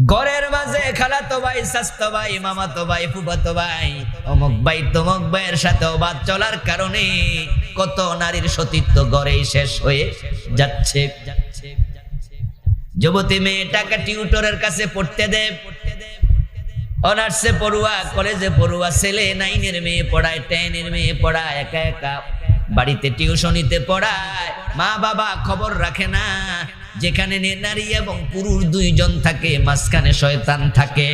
ঘরের মাঝে খালাতো ভাই, চাচাতো ভাই, মামাতো ভাই, ফুফাতো ভাই, অমুক ভাই তমুক ভাইয়ের সাথে অবাধ চলার কারণে কত নারীর সতীত্ব ঘরেই শেষ হয়ে যাচ্ছে। যুবতী মেয়েটাকে টিউটরের কাছে পড়তে দে, অনার্সে পড়ুয়া, কলেজে পড়ুয়া, ছেলে 9 মেয়ে পড়ায়, 10 মেয়ে পড়ায়, একা একা বাড়িতে টিউশনিতে পড়ায়, মা বাবা খবর রাখে না। যেখানে নারী এবং পুরুষ দুইজন থাকে, মাঝখানে শয়তান থাকে।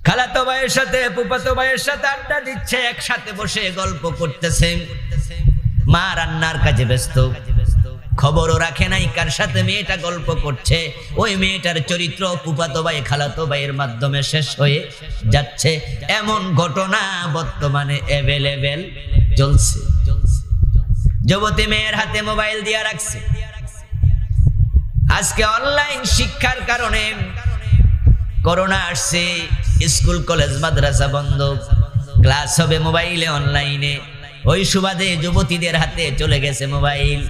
খালাতো ভাইয়ের সাথে ফুফাতো ভাইয়ের সাথে আড্ডা দিচ্ছে, একসাথে বসে গল্প করতেছে, মা রান্নার কাজে ব্যস্ত, খবরও রাখে নাই কার সাথে মেয়েটা গল্প করছে। ওই মেয়েটার চরিত্র ফুফাতো ভাই খালাতো ভাইয়ের মাধ্যমে শেষ হয়ে যাচ্ছে। এমন ঘটনা বর্তমানে অ্যাভেলেবেল চলছে। যুবতী মেয়ের হাতে মোবাইল দিয়ে রাখছে। আজকে অনলাইন শিক্ষার কারণে করোনা আসছে, স্কুল কলেজ মাদ্রাসা বন্ধ, ক্লাস হবে মোবাইলে, অনলাইনে। ওই সুবাদে যুবতীদের হাতে চলে গেছে mobile.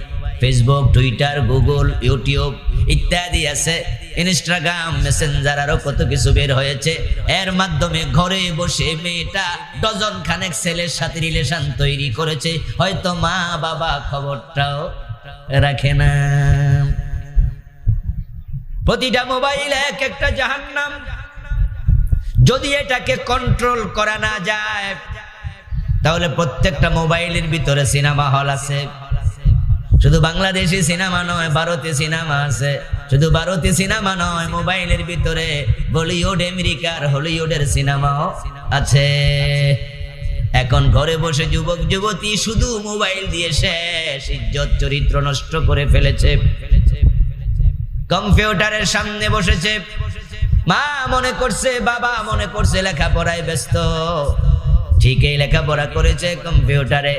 Facebook, Twitter, Google, YouTube ইত্যাদি আছে, ইনস্টাগ্রাম, মেসেঞ্জার, আরো কত কিছু বের হয়েছে। এর মাধ্যমে ঘরে বসে মেয়েটা ডজন খানেক ছেলের সাথে রিলেশন তৈরি করেছে। হয়তো মা বাবা খবরটাও রাখে না। প্রতিটা মোবাইল এক একটা জাহান্নাম। যদি এটাকে কন্ট্রোল করা না যায়, তাহলে প্রত্যেকটা মোবাইলের ভিতরে সিনেমা হল আছে। শুধু বাংলাদেশি সিনেমা নয়, ভারতীয় সিনেমা আছে। শুধু ভারতীয় সিনেমা নয়, মোবাইলের ভিতরে বলিউড, আমেরিকার, হলিউডের সিনেমাও আছে। এখন ঘরে বসে যুবক যুবতী শুধু মোবাইল দিয়ে শেষ, ইজ্জত চরিত্র নষ্ট করে ফেলেছে। কম্পিউটারের সামনে বসেছে, মা মনে করছে, বাবা মনে করছে লেখাপড়ায় ব্যস্ত। ঠিকই লেখাপড়া করেছে কম্পিউটারে,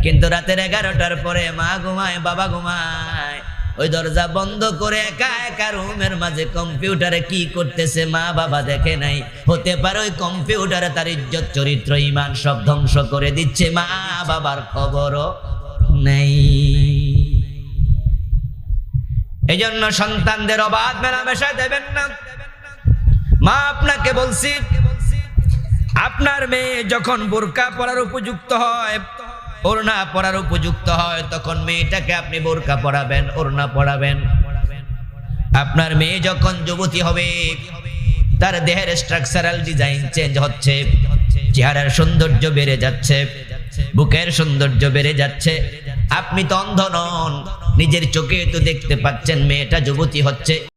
কিন্তু রাতের 11টার পরে মা ঘুমায়, বাবা ঘুমায়, ওই দরজা বন্ধ করে একা একা রুমের মাঝে কম্পিউটারে কি করতেছে মা বাবা দেখে নাই। হতে পারে ওই কম্পিউটারে তার ইজ্জত চরিত্র ঈমান সব ধ্বংস করে দিচ্ছে, মা বাবার খবরও নেই। এজন্য সন্তানদের অবাধ মেলামেশা দেবেন না। মা আপনাকে বলছি, আপনার মেয়ে যখন বোরকা পরার উপযুক্ত হয়, ওড়না পরার উপযুক্ত হয়, তখন মেয়েটাকে আপনি বোরকা পরাবেন, ওড়না পরাবেন। আপনার মেয়ে যখন যুবতী হবে, তার দেহের স্ট্রাকচারাল ডিজাইন চেঞ্জ হচ্ছে, চেহারার সৌন্দর্য বেড়ে যাচ্ছে, বুকের সৌন্দর্য বেড়ে যাচ্ছে। আপনি তো অন্ধ নন, নিজের চোখে তো দেখতে পাচ্ছেন মেয়েটা যুবতী হচ্ছে।